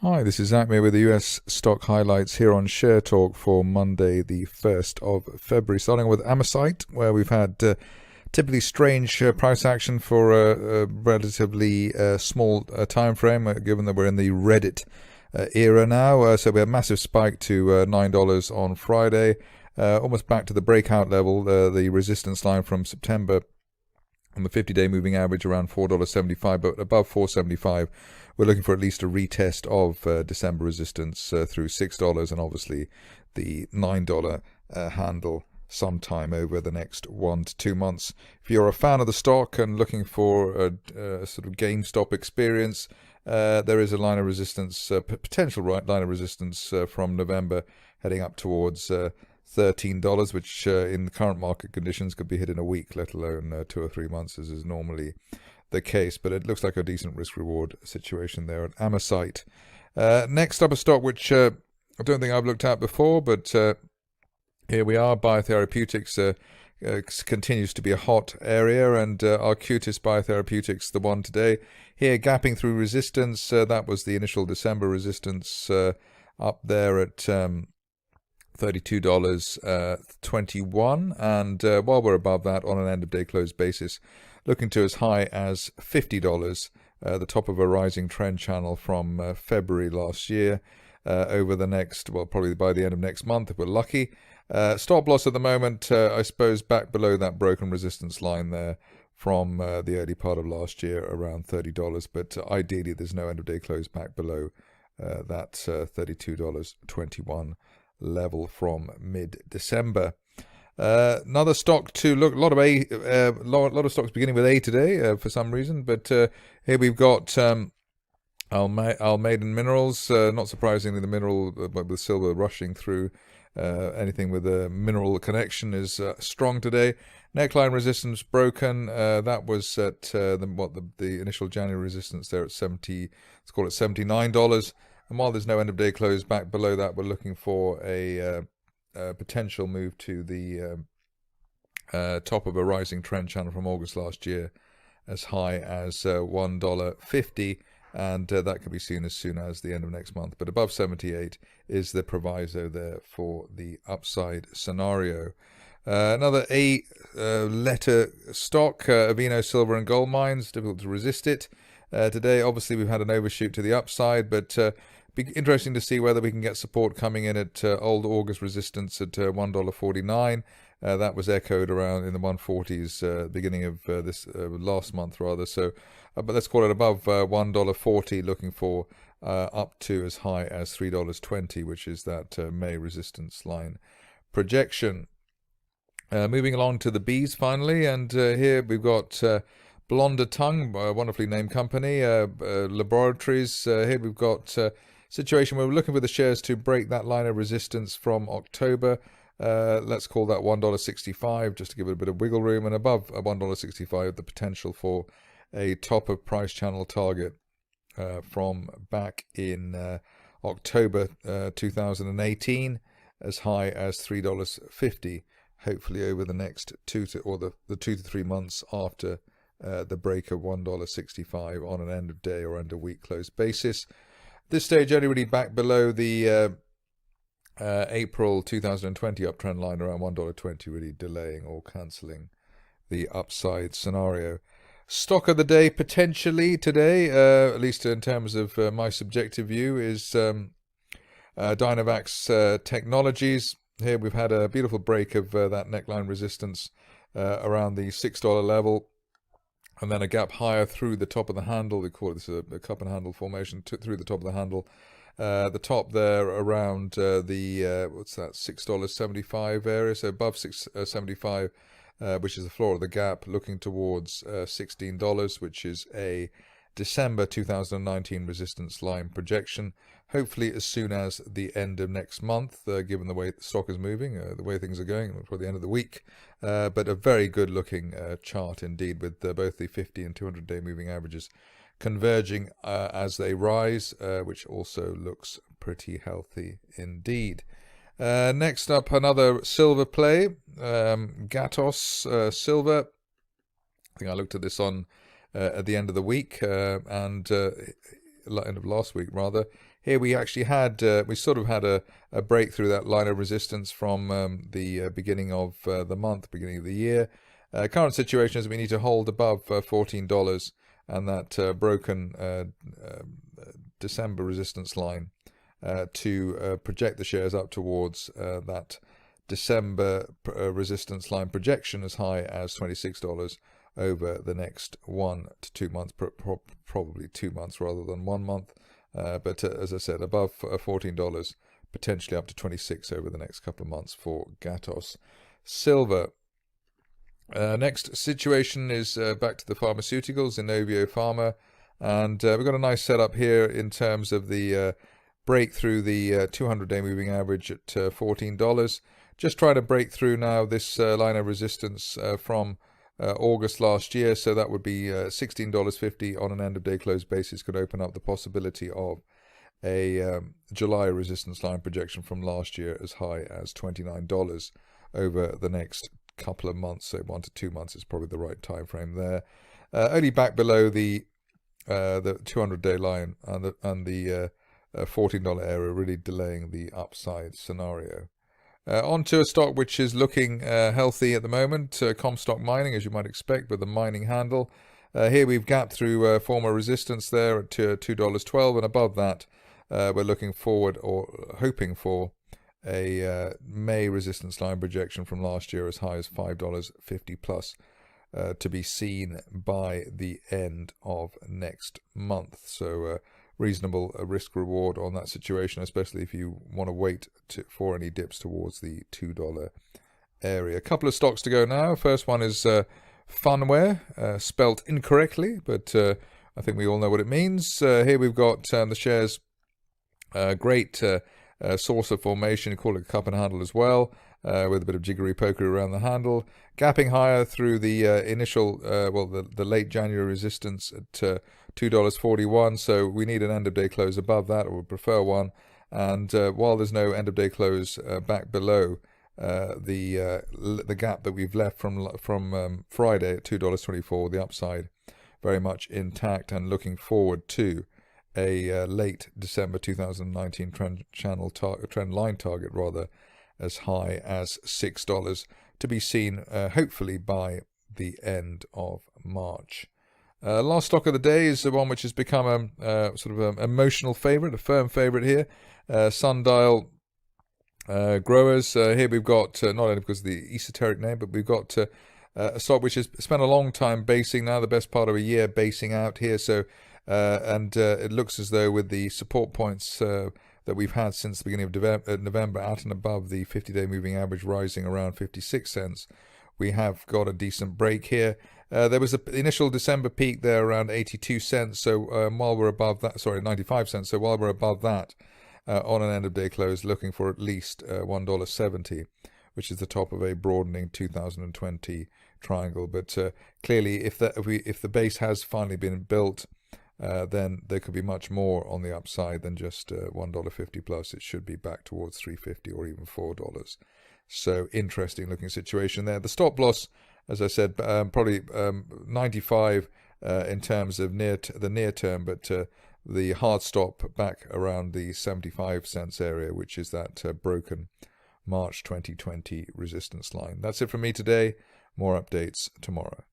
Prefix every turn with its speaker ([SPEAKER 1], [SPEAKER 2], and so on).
[SPEAKER 1] Hi, this is Acme with the US stock highlights here on Share Talk for Monday, the 1st of February. Starting with Amst, where we've had typically strange price action for a relatively small time frame, given that we're in the Reddit era now. So we had a massive spike to $9 on Friday, almost back to the breakout level, the resistance line from September on the 50-day moving average around $4.75, but above $4.75. We're looking for at least a retest of December resistance through $6 and obviously the $9 handle sometime over the next 1 to 2 months. If you're a fan of the stock and looking for a sort of GameStop experience, there is a line of resistance, potential line of resistance from November heading up towards $13, which in the current market conditions could be hit in a week, let alone 2 or 3 months, as is normally the case. But it looks like a decent risk-reward situation there at Amst. Next up, a stock which I don't think I've looked at before, but here we are. Biotherapeutics continues to be a hot area, and Arqt Biotherapeutics, the one today, here gapping through resistance. That was the initial December resistance up there at $32.21, and while we're above that on an end-of-day close basis, looking to as high as $50, the top of a rising trend channel from February last year. Over the next, well, probably by the end of next month if we're lucky. Stop loss at the moment, I suppose, back below that broken resistance line there from the early part of last year, around $30, but ideally there's no end-of-day close back below that $32.21 level from mid-December. Another stock to look. A lot of stocks beginning with A today for some reason, but here we've got Almaden Minerals. Not surprisingly, the mineral with silver rushing through. Anything with a mineral connection is strong today. Neckline resistance broken. That was at the initial January resistance there at 70. Let's call it $79. And while there's no end of day close back below that, we're looking for a potential move to the top of a rising trend channel from August last year, as high as $1.50, and that could be seen as soon as the end of next month. But above 78 is the proviso there for the upside scenario. Another A letter stock, Avino Silver and Gold Mines, difficult to resist it. Today, obviously, we've had an overshoot to the upside, but be interesting to see whether we can get support coming in at old August resistance at $1.49. That was echoed around in the 140s beginning of this last month, rather. So, but let's call it above $1.40, looking for up to as high as $3.20, which is that May resistance line projection. Moving along to the Bs finally, and here we've got Blonder Tongue, a wonderfully named company, laboratories. Here we've got situation where we're looking for the shares to break that line of resistance from October. Let's call that $1.65, just to give it a bit of wiggle room, and above $1.65 the potential for a top of price channel target from back in October 2018, as high as $3.50, hopefully over the next the 2 to 3 months after the break of $1.65 on an end of day or end of week close basis. This stage only really back below the April 2020 uptrend line around $1.20, really delaying or cancelling the upside scenario. Stock of the day potentially today, at least in terms of my subjective view, is Dvax Technologies. Here we've had a beautiful break of that neckline resistance around the $6 level, and then a gap higher through the top of the handle. We call this a cup and handle formation through the top of the handle. The top there around what's that, $6.75 area, so above $6.75, which is the floor of the gap, looking towards $16, which is a December 2019 resistance line projection. Hopefully as soon as the end of next month, given the way the stock is moving, the way things are going, for the end of the week. But a very good looking chart indeed, with both the 50 and 200-day moving averages converging as they rise, which also looks pretty healthy indeed. Next up, another silver play, Gato Silver. I think I looked at this on at the end of the week and end of last week rather. Here we actually had, we sort of had a break through that line of resistance from the beginning of the month, beginning of the year. Current situation is we need to hold above $14 and that broken December resistance line to project the shares up towards that December resistance line projection as high as $26 over the next 1 to 2 months, probably 2 months rather than 1 month. But as I said, above $14, potentially up to 26 over the next couple of months for Gatos. Silver. Next situation is back to the pharmaceuticals, Inovio Pharma. And we've got a nice setup here in terms of the break through the 200-day moving average at $14. Just trying to break through now this line of resistance from August last year, so that would be $16.50 on an end-of-day close basis. Could open up the possibility of a July resistance line projection from last year as high as $29 over the next couple of months. So 1 to 2 months is probably the right time frame there. Only back below the 200-day line and the $14 area, really delaying the upside scenario. Onto a stock which is looking healthy at the moment, Comstock Mining, as you might expect, with the mining handle. Here we've gapped through former resistance there at $2.12, and above that we're looking forward or hoping for a May resistance line projection from last year as high as $5.50 plus to be seen by the end of next month. So reasonable risk reward on that situation, especially if you want to wait for any dips towards the $2 area. A couple of stocks to go now. First one is Phunware, spelt incorrectly, but I think we all know what it means. Here we've got the shares, great source of formation, call it a cup and handle as well, with a bit of jiggery pokery around the handle, gapping higher through the initial, the late January resistance at $2.41. So we need an end of day close above that, or would prefer one. And while there's no end of day close back below the gap that we've left from Friday at $2.24, the upside very much intact, and looking forward to a late December 2019 trend line target rather, as high as $6 to be seen hopefully by the end of March. Last stock of the day is the one which has become a sort of an emotional favorite, a firm favorite here, Sndl growers. Here we've got, not only because of the esoteric name, but we've got a stock which has spent a long time basing now, the best part of a year basing out here. So and it looks as though with the support points that we've had since the beginning of November at and above the 50-day moving average, rising around 56 cents, we have got a decent break here. There was an initial December peak there around 82 cents. So while we're above that, 95 cents. So while we're above that on an end of day close, looking for at least $1.70, which is the top of a broadening 2020 triangle. But clearly, if the base has finally been built, then there could be much more on the upside than just $1.50 plus. It should be back towards $3.50 or even $4. So interesting looking situation there. The stop loss, as I said, probably 95 in terms of the near term, but the hard stop back around the 75 cents area, which is that broken March 2020 resistance line. That's it from me today. More updates tomorrow.